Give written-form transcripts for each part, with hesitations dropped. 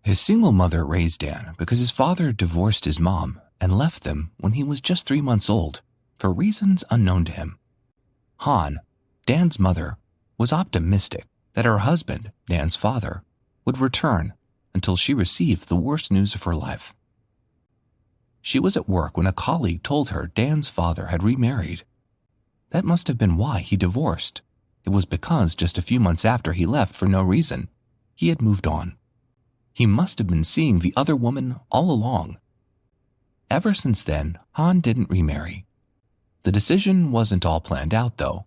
His single mother raised Dan because his father divorced his mom and left them when he was just 3 months old for reasons unknown to him. Han, Dan's mother, was optimistic that her husband, Dan's father, would return until she received the worst news of her life. She was at work when a colleague told her Dan's father had remarried. That must have been why he divorced. It was because just a few months after he left for no reason, he had moved on. He must have been seeing the other woman all along. Ever since then, Han didn't remarry. The decision wasn't all planned out, though,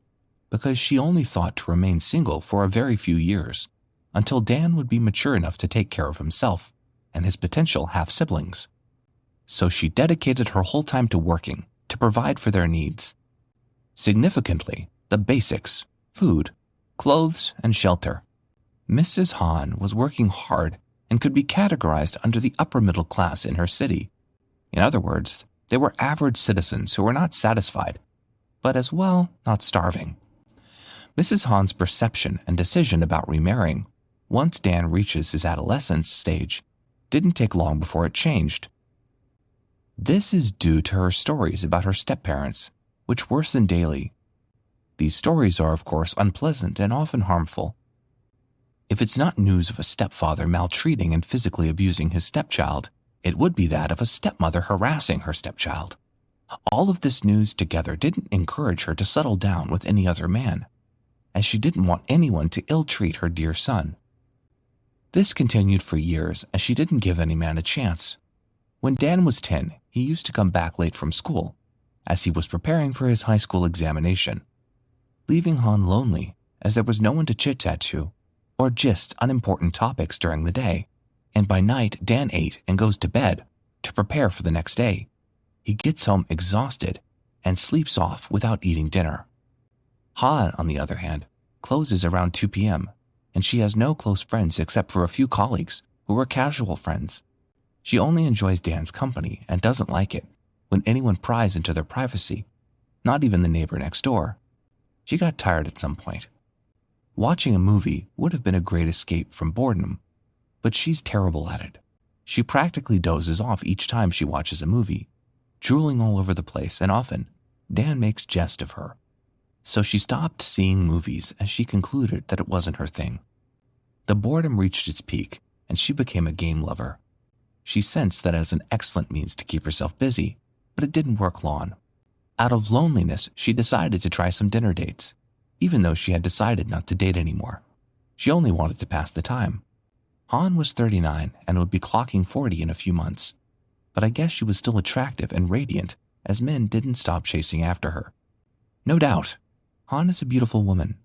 because she only thought to remain single for a very few years, until Dan would be mature enough to take care of himself and his potential half-siblings. So she dedicated her whole time to working to provide for their needs. Significantly, the basics: food, clothes, and shelter. Mrs. Han was working hard and could be categorized under the upper middle class in her city. In other words, they were average citizens who were not satisfied, but as well not starving. Mrs. Han's perception and decision about remarrying, once Dan reaches his adolescence stage, didn't take long before it changed. This is due to her stories about her step-parents, which worsen daily. These stories are, of course, unpleasant and often harmful. If it's not news of a stepfather maltreating and physically abusing his stepchild, it would be that of a stepmother harassing her stepchild. All of this news together didn't encourage her to settle down with any other man, as she didn't want anyone to ill-treat her dear son. This continued for years as she didn't give any man a chance. When Dan was 10, he used to come back late from school, as he was preparing for his high school examination, leaving Han lonely as there was no one to chit-chat to or gist unimportant topics during the day, and by night Dan ate and goes to bed to prepare for the next day. He gets home exhausted and sleeps off without eating dinner. Han, on the other hand, closes around 2 p.m., and she has no close friends except for a few colleagues who are casual friends. She only enjoys Dan's company and doesn't like it when anyone pries into their privacy, not even the neighbor next door. She got tired at some point. Watching a movie would have been a great escape from boredom, but she's terrible at it. She practically dozes off each time she watches a movie, drooling all over the place, and often Dan makes jest of her. So she stopped seeing movies as she concluded that it wasn't her thing. The boredom reached its peak, and she became a game lover. She sensed that as an excellent means to keep herself busy, but it didn't work long. Out of loneliness, she decided to try some dinner dates, even though she had decided not to date anymore. She only wanted to pass the time. Han was 39 and would be clocking 40 in a few months, but I guess she was still attractive and radiant as men didn't stop chasing after her. No doubt, Han is a beautiful woman.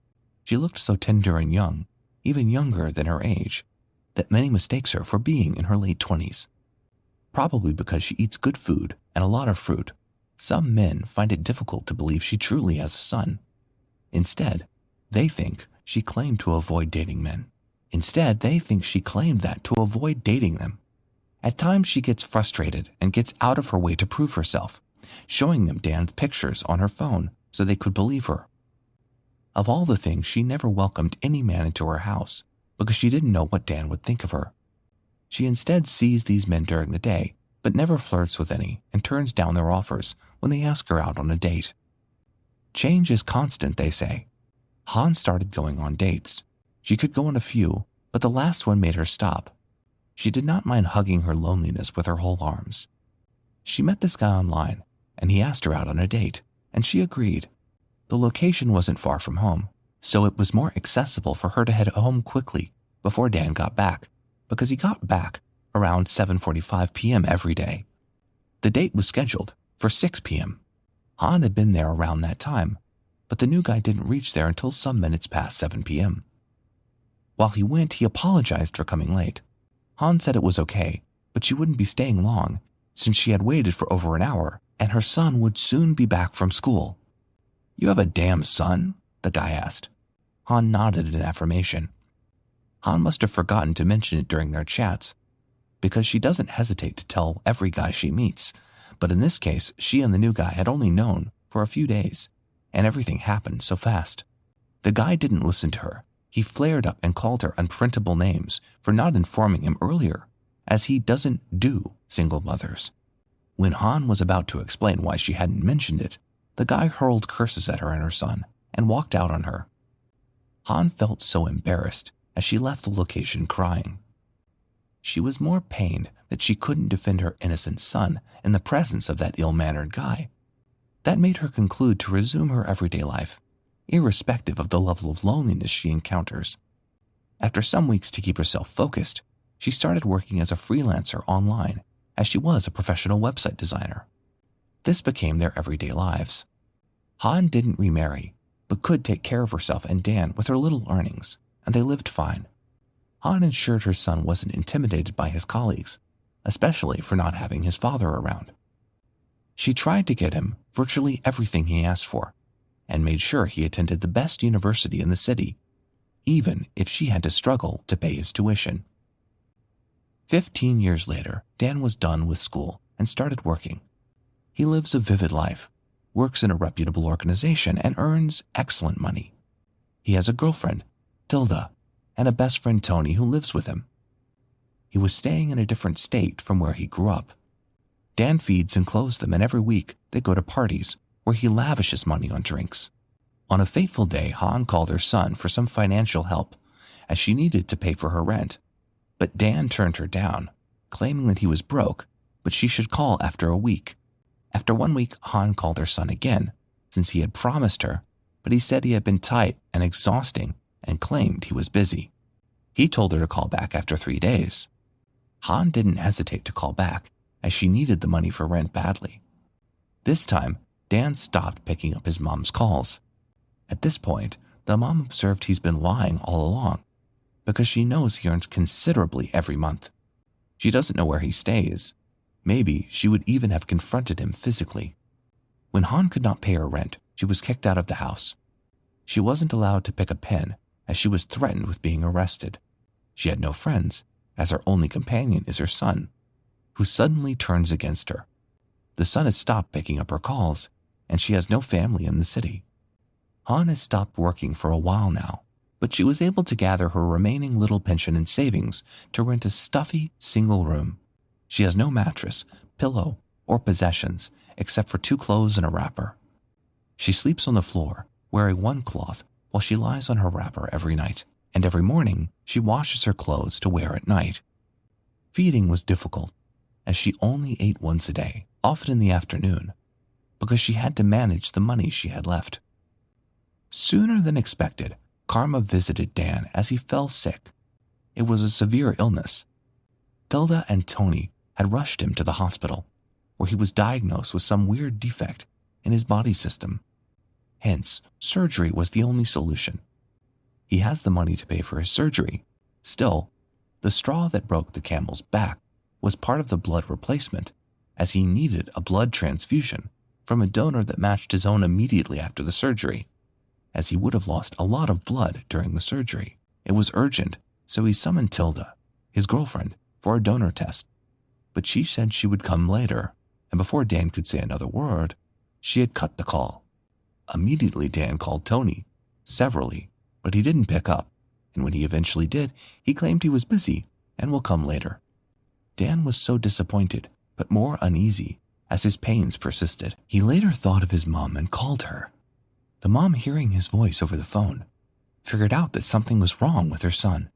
She looked so tender and young, even younger than her age, that many mistakes her for being in her late 20s. Probably because she eats good food and a lot of fruit, some men find it difficult to believe she truly has a son. Instead, they think she claimed to avoid dating men. At times she gets frustrated and gets out of her way to prove herself, showing them Dan's pictures on her phone so they could believe her. Of all the things, she never welcomed any man into her house because she didn't know what Dan would think of her. She instead sees these men during the day, but never flirts with any and turns down their offers when they ask her out on a date. Change is constant, they say. Han started going on dates. She could go on a few, but the last one made her stop. She did not mind hugging her loneliness with her whole arms. She met this guy online, and he asked her out on a date, and she agreed. The location wasn't far from home, so it was more accessible for her to head home quickly before Dan got back, because he got back around 7:45 p.m. every day. The date was scheduled for 6 p.m. Han had been there around that time, but the new guy didn't reach there until some minutes past 7 p.m. While he went, he apologized for coming late. Han said it was okay, but she wouldn't be staying long since she had waited for over an hour and her son would soon be back from school. "You have a damn son?" the guy asked. Han nodded in affirmation. Han must have forgotten to mention it during their chats, because she doesn't hesitate to tell every guy she meets, but in this case, she and the new guy had only known for a few days, and everything happened so fast. The guy didn't listen to her. He flared up and called her unprintable names for not informing him earlier as he doesn't do single mothers. When Han was about to explain why she hadn't mentioned it, the guy hurled curses at her and her son and walked out on her. Han felt so embarrassed as she left the location crying. She was more pained that she couldn't defend her innocent son in the presence of that ill-mannered guy. That made her conclude to resume her everyday life, irrespective of the level of loneliness she encounters. After some weeks to keep herself focused, she started working as a freelancer online, as she was a professional website designer. This became their everyday lives. Han didn't remarry, but could take care of herself and Dan with her little earnings, and they lived fine. Han ensured her son wasn't intimidated by his colleagues, especially for not having his father around. She tried to get him virtually everything he asked for, and made sure he attended the best university in the city, even if she had to struggle to pay his tuition. 15 years later, Dan was done with school and started working. He lives a vivid life, works in a reputable organization, and earns excellent money. He has a girlfriend, Tilda, and a best friend, Tony, who lives with him. He was staying in a different state from where he grew up. Dan feeds and clothes them, and every week they go to parties where he lavishes money on drinks. On a fateful day, Han called her son for some financial help, as she needed to pay for her rent. But Dan turned her down, claiming that he was broke, but she should call after a week. After 1 week, Han called her son again, since he had promised her, but he said he had been tight and exhausting and claimed he was busy. He told her to call back after 3 days. Han didn't hesitate to call back, as she needed the money for rent badly. This time, Dan stopped picking up his mom's calls. At this point, the mom observed he's been lying all along, because she knows he earns considerably every month. She doesn't know where he stays. Maybe she would even have confronted him physically. When Han could not pay her rent, she was kicked out of the house. She wasn't allowed to pick a pen, as she was threatened with being arrested. She had no friends, as her only companion is her son, who suddenly turns against her. The son has stopped picking up her calls, and she has no family in the city. Han has stopped working for a while now, but she was able to gather her remaining little pension and savings to rent a stuffy, single room. She has no mattress, pillow, or possessions except for 2 clothes and a wrapper. She sleeps on the floor, wearing one cloth, while she lies on her wrapper every night, and every morning she washes her clothes to wear at night. Feeding was difficult, as she only ate once a day, often in the afternoon, because she had to manage the money she had left. Sooner than expected, Karma visited Dan as he fell sick. It was a severe illness. Tilda and Tony had rushed him to the hospital, where he was diagnosed with some weird defect in his body system. Hence, surgery was the only solution. He has the money to pay for his surgery. Still, the straw that broke the camel's back was part of the blood replacement, as he needed a blood transfusion from a donor that matched his own immediately after the surgery, as he would have lost a lot of blood during the surgery. It was urgent, so he summoned Tilda, his girlfriend, for a donor test. But she said she would come later, and before Dan could say another word, she had cut the call. Immediately Dan called Tony, severally, but he didn't pick up, and when he eventually did, he claimed he was busy and will come later. Dan was so disappointed, but more uneasy, as his pains persisted. He later thought of his mom and called her. The mom, hearing his voice over the phone, figured out that something was wrong with her son.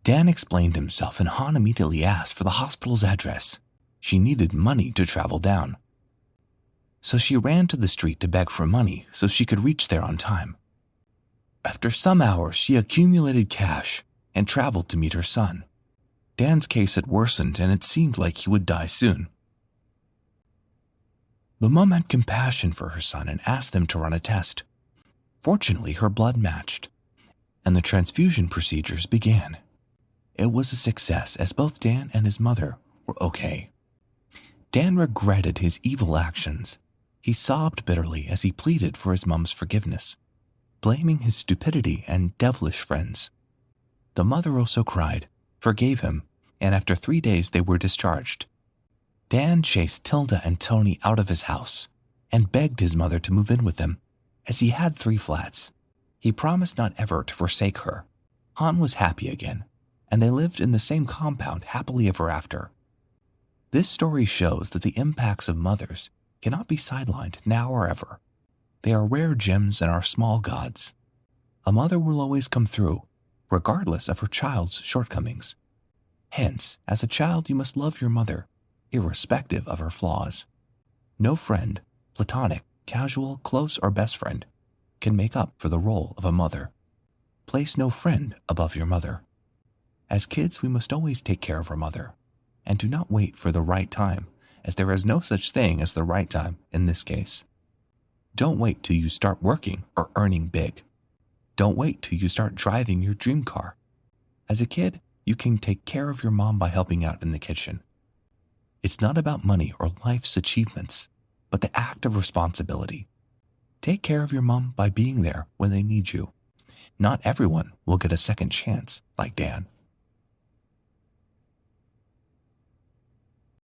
Dan explained himself, and Han immediately asked for the hospital's address. She needed money to travel down. So she ran to the street to beg for money so she could reach there on time. After some hours, she accumulated cash and traveled to meet her son. Dan's case had worsened, and it seemed like he would die soon. The mom had compassion for her son and asked them to run a test. Fortunately, her blood matched, and the transfusion procedures began. It was a success, as both Dan and his mother were okay. Dan regretted his evil actions. He sobbed bitterly as he pleaded for his mom's forgiveness, blaming his stupidity and devilish friends. The mother also cried, forgave him, and after 3 days they were discharged. Dan chased Tilda and Tony out of his house and begged his mother to move in with him, as he had 3 flats. He promised not ever to forsake her. Han was happy again, and they lived in the same compound happily ever after. This story shows that the impacts of mothers cannot be sidelined now or ever. They are rare gems and are small gods. A mother will always come through, regardless of her child's shortcomings. Hence, as a child, you must love your mother, irrespective of her flaws. No friend, platonic, casual, close, or best friend, can make up for the role of a mother. Place no friend above your mother. As kids, we must always take care of our mother, and do not wait for the right time, as there is no such thing as the right time in this case. Don't wait till you start working or earning big. Don't wait till you start driving your dream car. As a kid, you can take care of your mom by helping out in the kitchen. It's not about money or life's achievements, but the act of responsibility. Take care of your mom by being there when they need you. Not everyone will get a second chance like Dan.